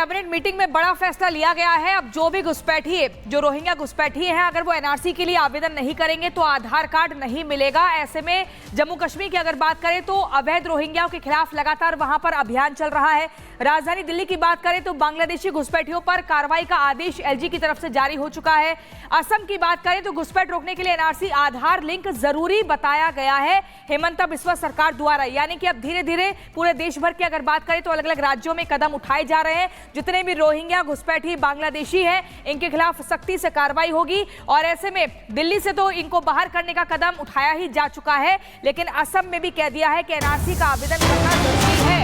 Cabinet meeting में बड़ा फैसला लिया गया है। अब जो भी घुसपैठिए, जो रोहिंग्या घुसपैठिए हैं, अगर वो एनआरसी के लिए आवेदन नहीं करेंगे तो आधार कार्ड नहीं मिलेगा। ऐसे में जम्मू कश्मीर की अगर बात करें तो अवैध रोहिंग्याओं के खिलाफ लगातार वहां पर अभियान चल रहा है। राजधानी दिल्ली की बात करें तो बांग्लादेशी घुसपैठियों पर कार्रवाई का आदेश एलजी की तरफ से जारी हो चुका है। असम की बात करें तो घुसपैठ रोकने के लिए एनआरसी आधार लिंक जरूरी बताया गया है हेमंता बिस्वा सरकार द्वारा। यानी कि अब धीरे धीरे पूरे देश भर की अगर बात करें तो अलग अलग राज्यों में कदम उठाए जा रहे हैं। जितने भी रोहिंग्या घुसपैठी बांग्लादेशी हैं, इनके खिलाफ सख्ती से कार्रवाई होगी। और ऐसे में दिल्ली से तो इनको बाहर करने का कदम उठाया ही जा चुका है, लेकिन असम में भी कह दिया है कि एनआरसी का आवेदन करना जरूरी है।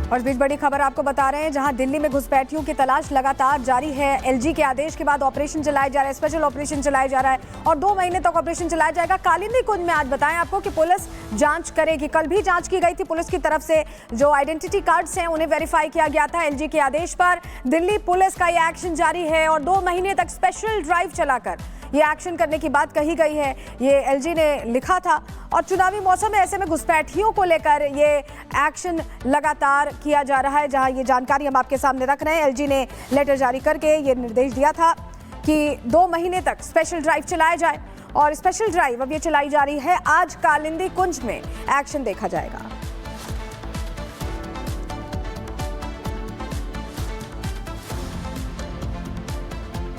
और इस बीच बड़ी खबर आपको बता रहे हैं, जहां दिल्ली में घुसपैठियों की तलाश लगातार जारी है। एलजी के आदेश के बाद ऑपरेशन चलाया जा रहा है, स्पेशल ऑपरेशन चलाया जा रहा है और 2 महीने तक ऑपरेशन चलाया जाएगा। कालिंदी कुंज में आज बताएं आपको कि पुलिस जांच करेगी। कल भी जांच की गई थी पुलिस की तरफ से, जो आइडेंटिटी कार्ड्स हैं उन्हें वेरीफाई किया गया था। एलजी के आदेश पर दिल्ली पुलिस का यह एक्शन जारी है और 2 महीने तक स्पेशल ड्राइव चलाकर ये एक्शन करने की बात कही गई है। ये एलजी ने लिखा था। और चुनावी मौसम है, ऐसे में घुसपैठियों को लेकर ये एक्शन लगातार किया जा रहा है। जहां ये जानकारी हम आपके सामने रख रहे हैं, एलजी ने लेटर जारी करके ये निर्देश दिया था कि 2 महीने तक स्पेशल ड्राइव चलाया जाए। और स्पेशल ड्राइव अब ये चलाई जा रही है। आज कालिंदी कुंज में एक्शन देखा जाएगा।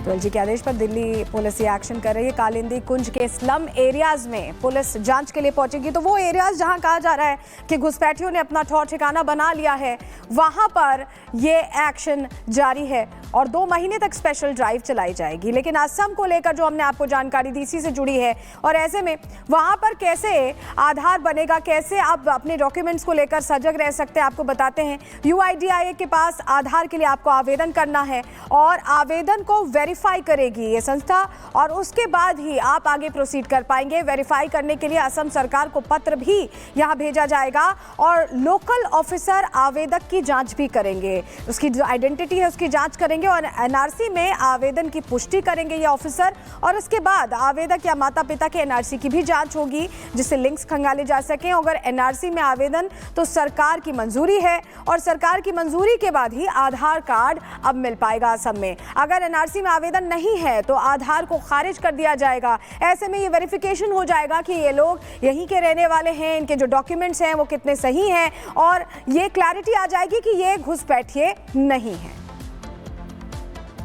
तो एलजी के आदेश पर दिल्ली पुलिस ये एक्शन कर रही है। कालिंदी कुंज के स्लम एरियाज में पुलिस जांच के लिए पहुंचेगी। तो वो एरियाज जहां कहा जा रहा है कि घुसपैठियों ने अपना ठौर ठिकाना बना लिया है, वहां पर ये एक्शन जारी है और 2 महीने तक स्पेशल ड्राइव चलाई जाएगी। लेकिन असम को लेकर जो हमने आपको जानकारी दी, इसी से जुड़ी है। और ऐसे में वहां पर कैसे आधार बनेगा, कैसे आप अपने डॉक्यूमेंट्स को लेकर सजग रह सकते हैं, आपको बताते हैं। यूआईडीआई के पास आधार के लिए आपको आवेदन करना है और आवेदन को वेरीफाई करेगी ये संस्था और उसके बाद ही आप आगे प्रोसीड कर पाएंगे। वेरीफाई करने के लिए असम सरकार को पत्र भी यहां भेजा जाएगा और लोकल ऑफिसर आवेदक की जांच भी करेंगे, उसकी जो आइडेंटिटी है उसकी जांच करेंगे और एनआरसी में आवेदन की पुष्टि करेंगे ये ऑफिसर। और उसके बाद आवेदक या माता पिता के एनआरसी की भी जांच होगी, जिससे लिंक्स खंगाले जा सकें। अगर एनआरसी में आवेदन तो सरकार की मंजूरी है और सरकार की मंजूरी के बाद ही आधार कार्ड अब मिल पाएगा असम में। अगर एनआरसी में आवेदन नहीं है तो आधार को खारिज कर दिया जाएगा। ऐसे में ये वेरिफिकेशन हो जाएगा कि ये लोग यहीं के रहने वाले हैं, इनके जो डॉक्यूमेंट्स हैं वो कितने सही हैं और ये क्लैरिटी आ जाएगी कि ये घुसपैठिए नहीं है।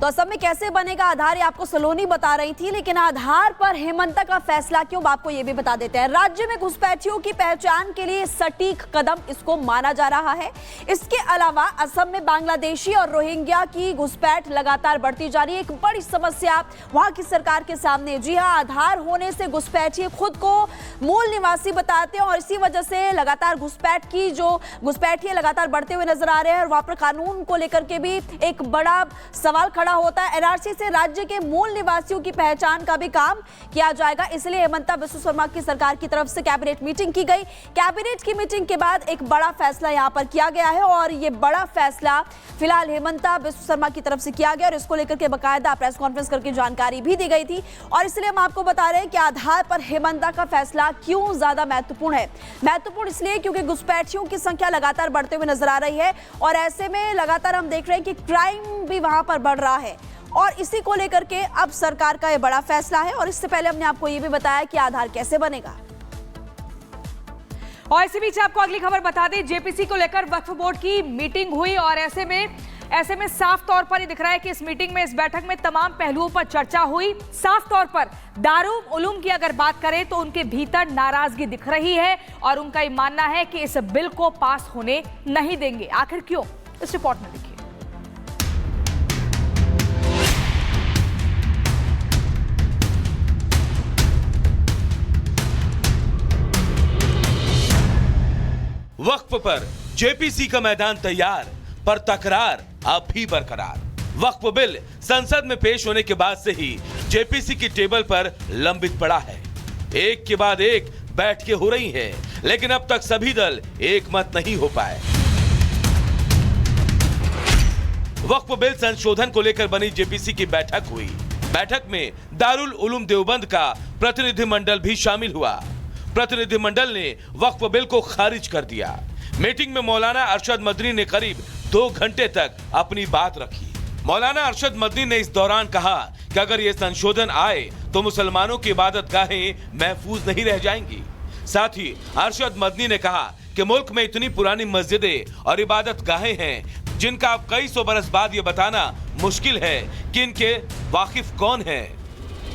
तो असम में कैसे बनेगा आधार, ये आपको सलोनी बता रही थी। लेकिन आधार पर हेमंता का फैसला क्यों, आपको ये भी बता देते हैं। राज्य में घुसपैठियों की पहचान के लिए सटीक कदम इसको माना जा रहा है। इसके अलावा असम में बांग्लादेशी और रोहिंग्या की घुसपैठ लगातार बढ़ती जा रही है। एक बड़ी समस्या वहां की सरकार के सामने। जी हाँ, आधार होने से घुसपैठिए खुद को मूल निवासी बताते हैं और इसी वजह से लगातार घुसपैठिए लगातार बढ़ते हुए नजर आ रहे हैं। और वहां पर कानून को लेकर के भी एक बड़ा सवाल खड़ा होता है। एनआरसी से राज्य के मूल निवासियों की पहचान का भी काम किया जाएगा। इसलिए हेमंता बिस्वा शर्मा की सरकार की तरफ से कैबिनेट मीटिंग की गई। कैबिनेट की मीटिंग के बाद एक बड़ा फैसला यहां पर किया गया है और ये बड़ा फैसला फिलहाल हेमंता बिस्वा शर्मा की तरफ से किया गया और इसको लेकर के बाकायदा प्रेस कॉन्फ्रेंस करके जानकारी भी दी गई थी। और इसलिए हम आपको बता रहे हैं कि आधार पर हेमंता का फैसला क्यों ज्यादा महत्वपूर्ण है। महत्वपूर्ण इसलिए क्योंकि घुसपैठियों की संख्या लगातार बढ़ते हुए नजर आ रही है और ऐसे में लगातार हम देख रहे हैं कि क्राइम भी वहां पर बढ़ रहा है और इसी को लेकर के अब सरकार का यह बड़ा फैसला है। और इससे पहले हमने आपको यह भी बताया कि आधार कैसे बनेगा। और इसी बीच आपको अगली खबर बता दें, जेपीसी को लेकर वक्फ बोर्ड की मीटिंग हुई और ऐसे में साफ तौर पर ये दिख रहा है कि इस मीटिंग में, इस बैठक में तमाम पहलुओं पर चर्चा हुई। साफ तौर पर दारुल उलूम की अगर बात करें तो उनके भीतर नाराजगी दिख रही है और उनका ये मानना है कि इस बिल को पास होने नहीं देंगे। आखिर क्यों, इस रिपोर्ट में देखिए। वक्फ पर जेपीसी का मैदान तैयार, पर तकरार अब भी बरकरार। वक्फ बिल संसद में पेश होने के बाद से ही जेपीसी की टेबल पर लंबित पड़ा है। एक के बाद एक बैठकें हो रही हैं, लेकिन अब तक सभी दल एक मत नहीं हो पाए। वक्फ बिल संशोधन को लेकर बनी जेपीसी की बैठक हुई। बैठक में दारुल उलूम देवबंद का प्रतिनिधिमंडल भी शामिल हुआ। प्रतिनिधिमंडल ने वक्फ बिल को खारिज कर दिया। मीटिंग में मौलाना अरशद मदनी ने करीब 2 घंटे तक अपनी बात रखी। मौलाना अरशद मदनी ने इस दौरान कहा कि अगर ये संशोधन आए तो मुसलमानों की इबादत गाहें महफूज नहीं रह जाएंगी। साथ ही अरशद मदनी ने कहा कि मुल्क में इतनी पुरानी मस्जिदें और इबादत गाहें हैं जिनका अब कई सौ बरस बाद ये बताना मुश्किल है कि इनके वाकिफ कौन है।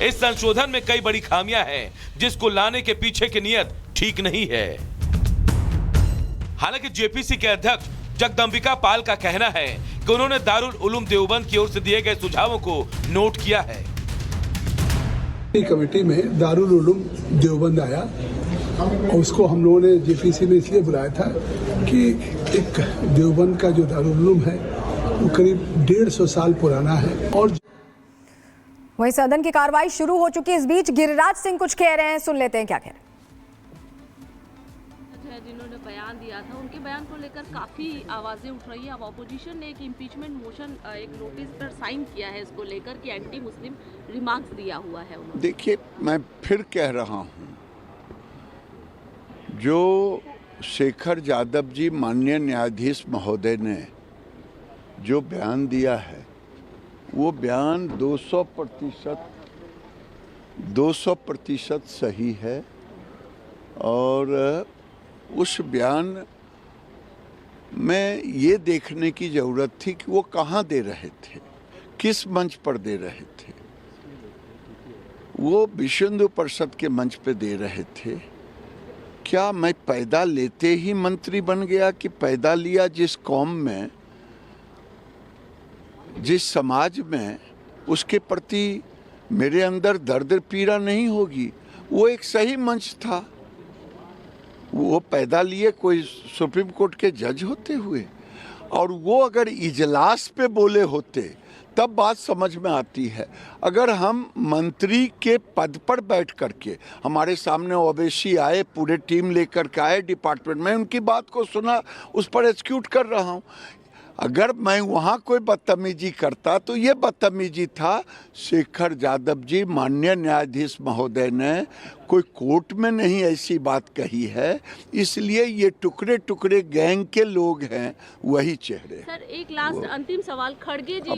इस संशोधन में कई बड़ी खामियां हैं जिसको लाने के पीछे की नीयत ठीक नहीं है। हालांकि जेपीसी के अध्यक्ष जगदम्बिका पाल का कहना है कि उन्होंने दारुल उलूम देवबंद की ओर से दिए गए सुझावों को नोट किया है। कमेटी में दारुल उलूम देवबंद आया और उसको हम लोगों ने जेपीसी में इसलिए बुलाया था कि एक देवबंद का जो दारुल उलूम है वो करीब 150 साल पुराना है। और वहीं सदन की कार्रवाई शुरू हो चुकी है। इस बीच गिरिराज सिंह कुछ कह रहे हैं, सुन लेते हैं क्या कह रहे हैं। जिन्होंने बयान दिया था उनके बयान को लेकर काफ़ी आवाज़ें उठ रही है। अब ऑपोजिशन ने एक इम्पीचमेंट मोशन, एक नोटिस पर साइन किया है इसको लेकर कि एंटी मुस्लिम रिमार्क्स दिया हुआ है उन्होंने। देखिए, मैं फिर कह रहा हूँ, जो शेखर जादव जी माननीय न्यायाधीश महोदय ने जो बयान दिया है वो बयान 200% सही है। और उस बयान में ये देखने की ज़रूरत थी कि वो कहाँ दे रहे थे, किस मंच पर दे रहे थे। वो विश्व हिंदू परिषद के मंच पे दे रहे थे। क्या मैं पैदा लेते ही मंत्री बन गया कि पैदा लिया जिस कौम में, जिस समाज में उसके प्रति मेरे अंदर दर्द पीड़ा नहीं होगी। वो एक सही मंच था। वो पैदा लिए कोई सुप्रीम कोर्ट के जज होते हुए, और वो अगर इजलास पे बोले होते तब बात समझ में आती है। अगर हम मंत्री के पद पर बैठ करके, हमारे सामने ओवैसी आए, पूरे टीम लेकर के आए डिपार्टमेंट में, उनकी बात को सुना, उस पर एग्जीक्यूट कर रहा हूँ। अगर मैं वहाँ कोई बदतमीजी करता तो ये बदतमीजी था। शेखर जादव जी माननीय न्यायाधीश महोदय ने कोई कोर्ट में नहीं ऐसी बात कही है, इसलिए ये टुकड़े टुकड़े गैंग के लोग हैं, वही चेहरे। सर, एक लास्ट अंतिम सवाल, खड़गे जी